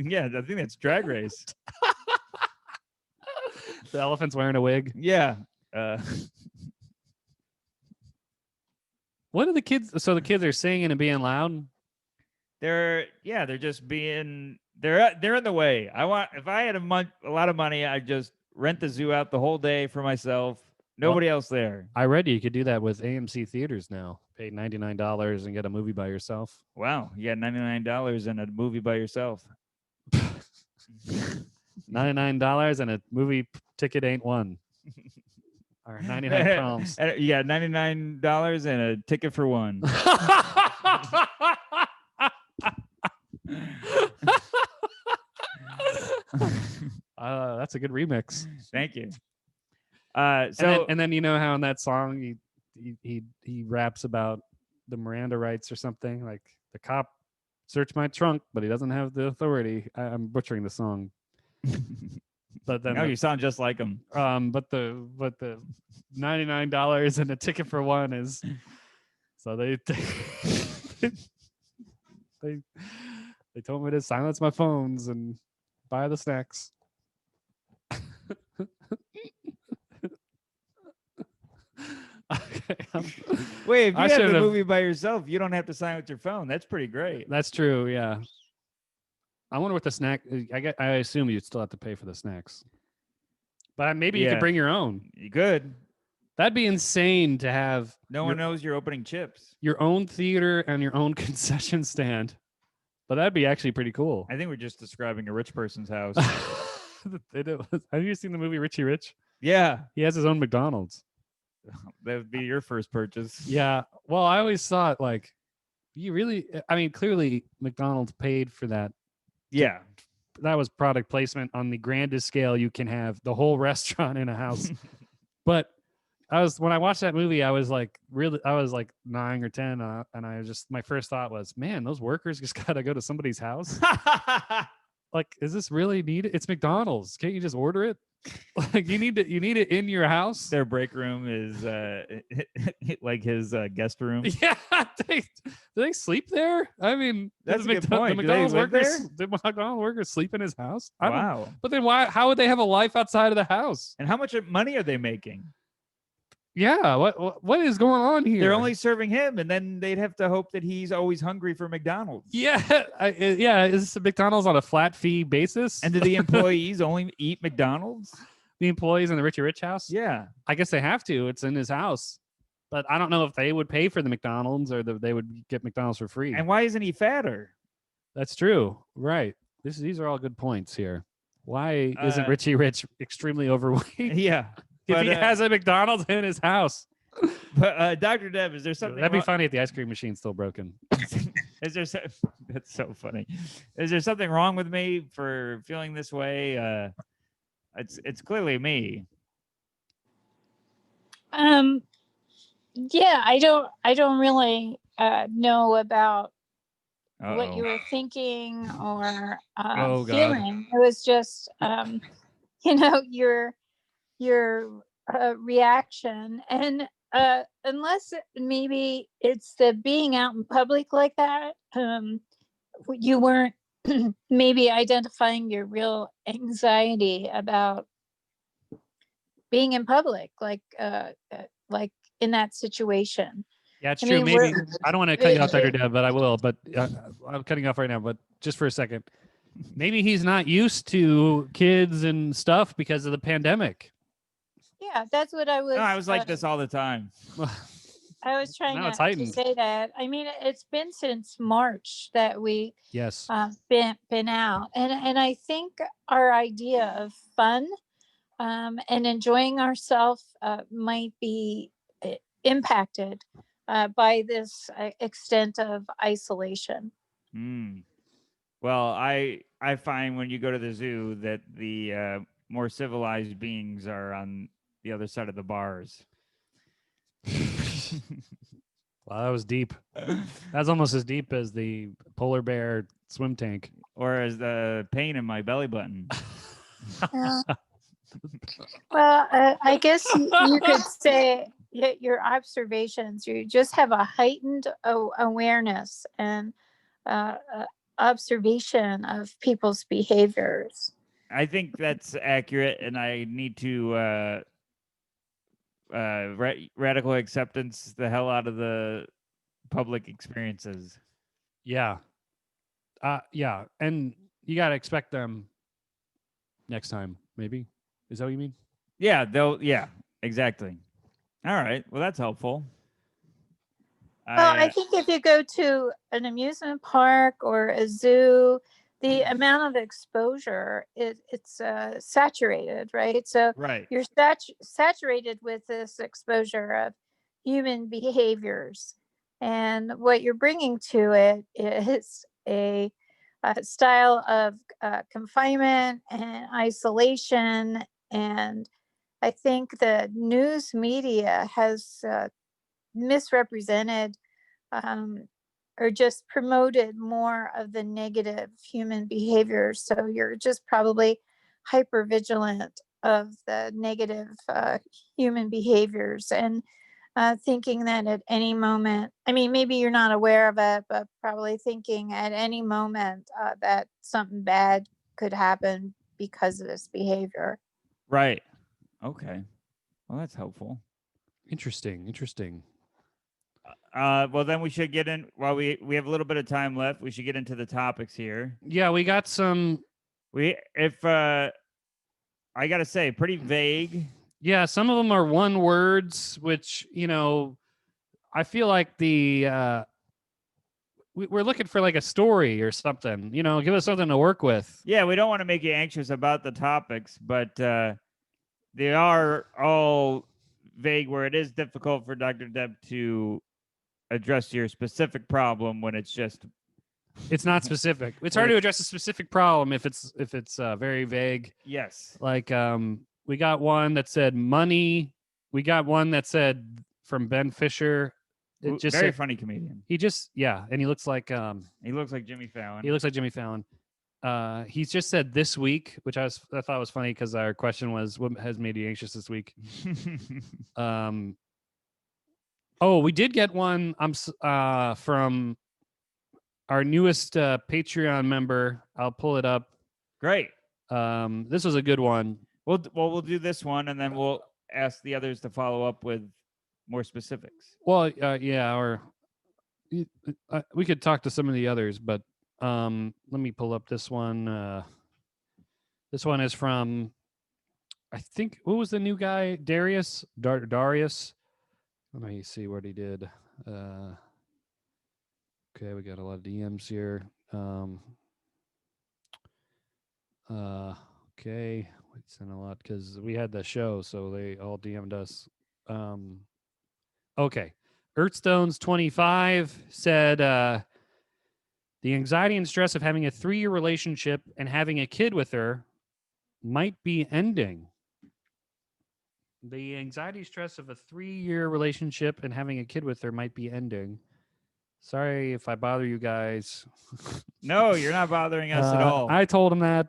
Yeah, I think that's Drag Race. The elephant's wearing a wig. Yeah. What are the kids? So the kids are singing and being loud. They're just being they're in the way. If I had a lot of money, I'd just rent the zoo out the whole day for myself. Nobody else there. I read you could do that with AMC theaters now. Pay $99 and get a movie by yourself. Wow, you got $99 and a movie by yourself. $99 and a movie ticket ain't one. Or 99 pounds. You got $99 and a ticket for one. That's a good remix. Thank you. And then you know how in that song he raps about the Miranda rights or something, like the cop searched my trunk, but he doesn't have the authority. I'm butchering the song. But then you sound just like him. But the $99 and a ticket for one is so they told me to silence my phones and buy the snacks. Okay. Wait, if you have the movie by yourself, you don't have to silence your phone. That's pretty great. That's true. Yeah. I wonder what the snack. I assume you'd still have to pay for the snacks, but maybe you could bring your own. You could. That'd be insane to have. No one knows you're opening chips. Your own theater and your own concession stand. But that'd be actually pretty cool. I think we're just describing a rich person's house. Have you seen the movie Richie Rich? Yeah. He has his own McDonald's. That would be your first purchase. Yeah. Well, I always thought like, clearly McDonald's paid for that. Yeah. That was product placement on the grandest scale you can have, the whole restaurant in a house. But when I watched that movie, I was like 9 or 10. And my first thought was, man, those workers just got to go to somebody's house. Like, is this really needed? It's McDonald's. Can't you just order it? Like you need it in your house. Their break room is like his guest room. Yeah, do they sleep there? I mean, that's a good point. Did McDonald's workers sleep in his house? Wow. But then how would they have a life outside of the house? And how much money are they making? Yeah, what is going on here? They're only serving him, and then they'd have to hope that he's always hungry for McDonald's. Yeah, Is McDonald's on a flat fee basis? And do the employees only eat McDonald's? The employees in the Richie Rich house? Yeah, I guess they have to. It's in his house, but I don't know if they would pay for the McDonald's or they would get McDonald's for free. And why isn't he fatter? That's true, right? These are all good points here. Why isn't Richie Rich extremely overweight? Yeah. If he has a McDonald's in his house. But Dr. Deb, is there something? That'd be funny if the ice cream machine's still broken. That's so funny. Is there something wrong with me for feeling this way? It's clearly me. Yeah, I don't really know about what you were thinking or feeling. It was just your reaction, and unless maybe it's the being out in public like that, you weren't maybe identifying your real anxiety about being in public, like in that situation. Yeah, it's I true. mean, Maybe we're- I don't want to cut you off, Dr. Deb, but I will. But I'm cutting off right now. But just for a second, maybe he's not used to kids and stuff because of the pandemic. Yeah, that's what I was. No, I was like this all the time. I was trying Now it's to heightened. say that. I mean, it's been since March that we Yes. been out, and I think our idea of fun and enjoying ourselves might be impacted by this extent of isolation. Mm. Well, I find when you go to the zoo that the more civilized beings are on the other side of the bars. Wow, that was deep. That's almost as deep as the polar bear swim tank. Or as the pain in my belly button. Yeah. Well, I guess you could say your observations. You just have a heightened awareness and observation of people's behaviors. I think that's accurate, and I need to radical acceptance the hell out of the public experiences. Yeah. Yeah. And you got to expect them next time, maybe. Is that what you mean? Yeah, exactly. All right. Well, that's helpful. Well, I think if you go to an amusement park or a zoo, the amount of exposure it's saturated, right? So right. you're saturated with this exposure of human behaviors, and what you're bringing to it is a style of confinement and isolation. And I think the news media has misrepresented or just promoted more of the negative human behaviors. So you're just probably hyper vigilant of the negative human behaviors, and thinking that at any moment, I mean, maybe you're not aware of it, but probably thinking at any moment that something bad could happen because of this behavior. Right. Okay. Well, that's helpful. Interesting. Well, then we should get in. While we have a little bit of time left, we should get into the topics here. Yeah, we got some. I gotta say, pretty vague. Yeah, some of them are one words, which I feel like we're looking for like a story or something. Give us something to work with. Yeah, we don't want to make you anxious about the topics, but they are all vague, where it is difficult for Dr. Deb to address your specific problem when it's not specific. It's hard to address a specific problem if it's very vague. Yes. Like we got one that said money. We got one that said from Ben Fisher. It just very funny comedian. And he looks like Jimmy Fallon. He looks like Jimmy Fallon. He's just said this week, which I thought was funny because our question was, what has made you anxious this week? We did get one from our newest Patreon member. I'll pull it up. Great. This was a good one. We'll do this one, and then we'll ask the others to follow up with more specifics. Well, yeah, or we could talk to some of the others, but let me pull up this one. This one is from, I think, what was the new guy? Darius. Let me see what he did. Okay, we got a lot of DMs here. Okay, we sent a lot because we had the show, so they all DM'd us. Okay, Earthstones 25 said the anxiety and stress of having a 3-year relationship and having a kid with her might be ending. The anxiety stress of a 3-year relationship and having a kid with her might be ending. Sorry if I bother you guys. No, you're not bothering us at all. I told him that.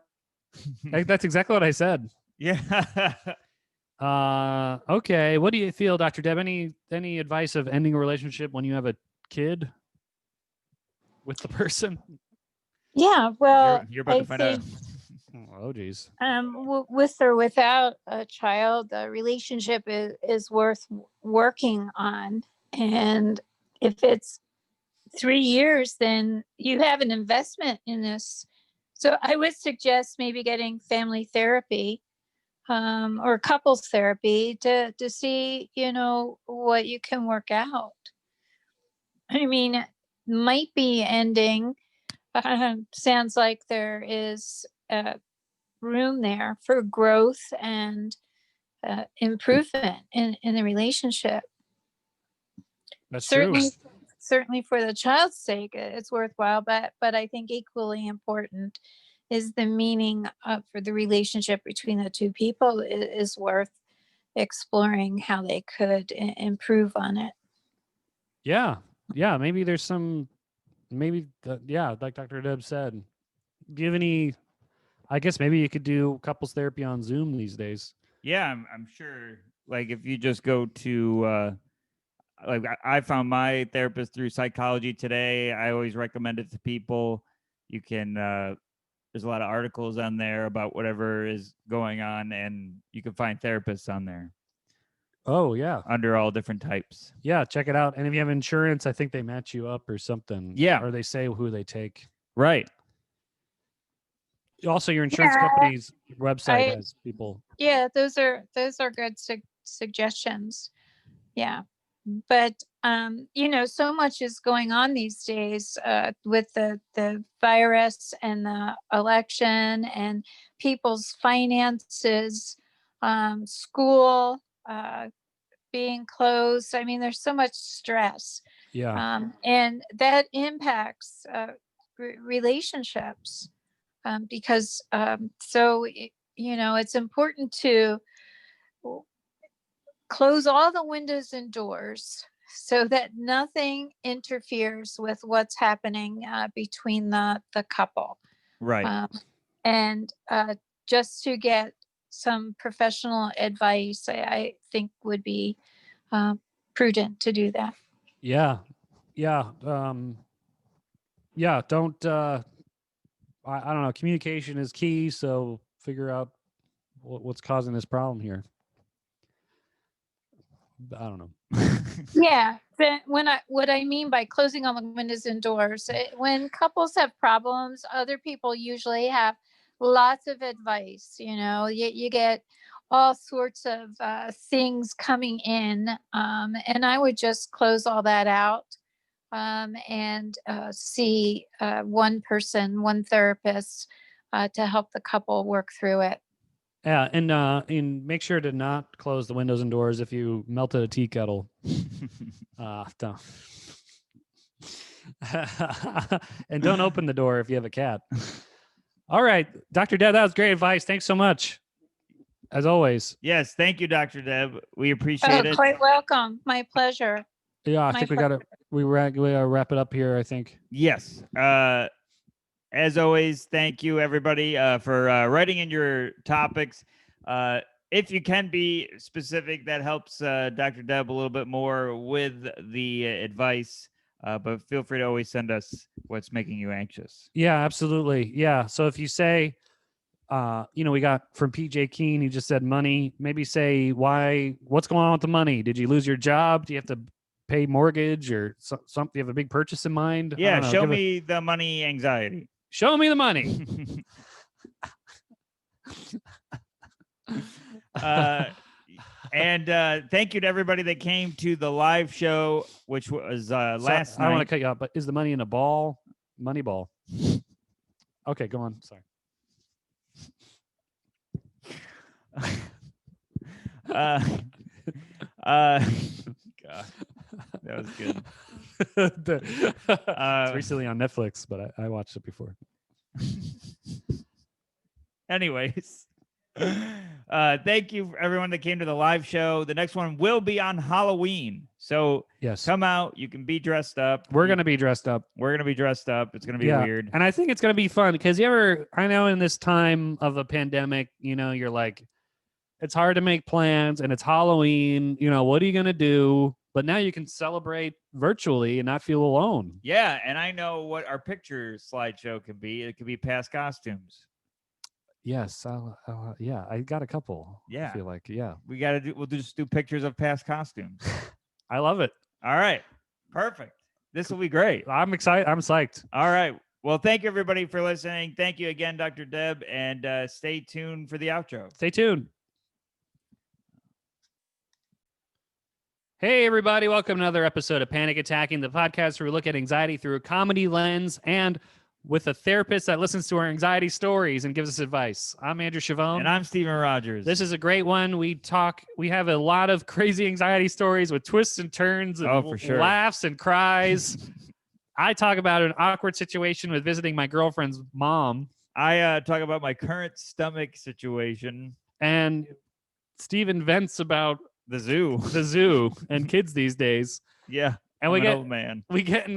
That's exactly what I said. Yeah. Okay. What do you feel, Dr. Deb? Any advice of ending a relationship when you have a kid with the person? Yeah, well, you're about to find out. Oh, geez. With or without a child, the relationship is worth working on. And if it's 3 years, then you have an investment in this. So I would suggest maybe getting family therapy, or couples therapy to see, what you can work out. I mean, it might be ending. Sounds like there is room there for growth and improvement in the relationship. That's Certainly, true. certainly for the child's sake, it's worthwhile. But I think equally important is the meaning for the relationship between the two people is worth exploring how they could improve on it. Yeah. Yeah. Maybe there's some, like Dr. Deb said, do you have any, I guess maybe you could do couples therapy on Zoom these days. Yeah, I'm sure. Like if you just go to like I found my therapist through Psychology Today. I always recommend it to people. You can there's a lot of articles on there about whatever is going on, and you can find therapists on there Oh, yeah. under all different types. Yeah. Check it out. And if you have insurance, I think they match you up or something. Yeah. Or they say who they take. Right. Also, your insurance Yeah, company's website has people. Yeah, those are good suggestions. Yeah. But so much is going on these days with the virus and the election and people's finances, school being closed. I mean, there's so much stress, Yeah. and that impacts relationships, because it's important to close all the windows and doors so that nothing interferes with what's happening between the couple. Right. And just to get some professional advice, I think would be prudent to do that. Yeah. Yeah. Yeah. Don't, I don't know. Communication is key. So figure out what's causing this problem here. I don't know. Yeah. What I mean by closing all the windows and doors, when couples have problems, other people usually have lots of advice. You get all sorts of things coming in, and I would just close all that out, and see one person, one therapist, to help the couple work through it. Yeah, and make sure to not close the windows and doors if you melted a tea kettle. Don't. And don't open the door if you have a cat. All right, Dr. Deb, that was great advice. Thanks so much, as always. Yes, thank you, Dr. Deb. We appreciate it. Quite welcome. My pleasure. Yeah, I think we gotta wrap it up here, I think. Yes. As always, thank you everybody for writing in your topics. If you can be specific, that helps Dr. Deb a little bit more with the advice. But feel free to always send us what's making you anxious. Yeah, absolutely. Yeah. So if you say, we got from PJ Keen, he just said money. Maybe say what's going on with the money? Did you lose your job? Do you have to pay mortgage or something? Do you have a big purchase in mind? Yeah, show me the money anxiety. Show me the money. And thank you to everybody that came to the live show, which was last night. I don't want to cut you off, but is the money in a ball? Money ball. Okay, go on. Sorry. God, that was good. It's recently on Netflix, but I watched it before. Anyways, thank you everyone that came to the live show. The next one will be on Halloween, so yes, come out. You can be dressed up. We're gonna be dressed up. We're gonna be dressed up. It's gonna be weird, and I think it's gonna be fun because I know in this time of a pandemic, you're like, it's hard to make plans, and it's Halloween. What are you gonna do? But now you can celebrate virtually and not feel alone. Yeah, and I know what our picture slideshow could be. It could be past costumes. Yes. Yeah, I got a couple. Yeah. I feel like, yeah. We'll just do pictures of past costumes. I love it. All right. Perfect. This will be great. I'm excited. I'm psyched. All right. Well, thank you everybody for listening. Thank you again, Dr. Deb, and stay tuned for the outro. Stay tuned. Hey, everybody. Welcome to another episode of Panic Attacking, the podcast where we look at anxiety through a comedy lens and with a therapist that listens to our anxiety stories and gives us advice. I'm Andrew Chavone. And I'm Steven Rogers. This is a great one. We have a lot of crazy anxiety stories with twists and turns and for sure. laughs and cries. I talk about an awkward situation with visiting my girlfriend's mom. I talk about my current stomach situation. And Steven vents about the zoo and kids these days. Yeah. And we get in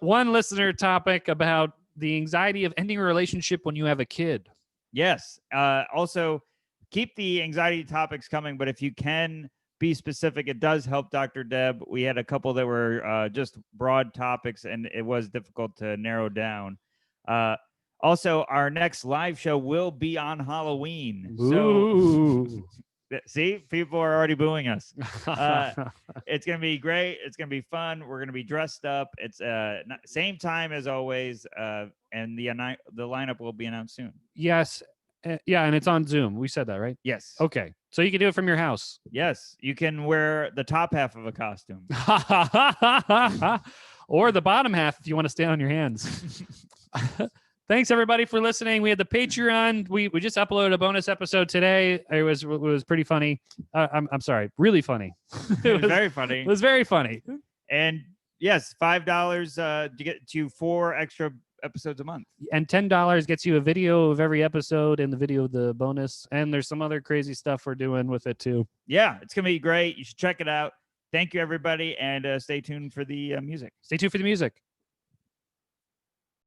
one listener topic about the anxiety of ending a relationship when you have a kid. Yes. Also, keep the anxiety topics coming, but if you can be specific, it does help Dr. Deb. We had a couple that were just broad topics, and it was difficult to narrow down. Also, our next live show will be on Halloween. Ooh. So see, people are already booing us. It's going to be great. It's going to be fun. We're going to be dressed up. It's same time as always. And the lineup will be announced soon. Yes. Yeah. And it's on Zoom. We said that, right? Yes. Okay. So you can do it from your house. Yes. You can wear the top half of a costume. Or the bottom half if you want to stand on your hands. Thanks everybody for listening. We had the Patreon. We just uploaded a bonus episode today. It was pretty funny. I'm sorry, really funny. It was very funny. It was very funny. And yes, $5 to get to 4 extra episodes a month. And $10 gets you a video of every episode and the video of the bonus. And there's some other crazy stuff we're doing with it too. Yeah, it's gonna be great. You should check it out. Thank you everybody, and stay tuned for the music. Stay tuned for the music.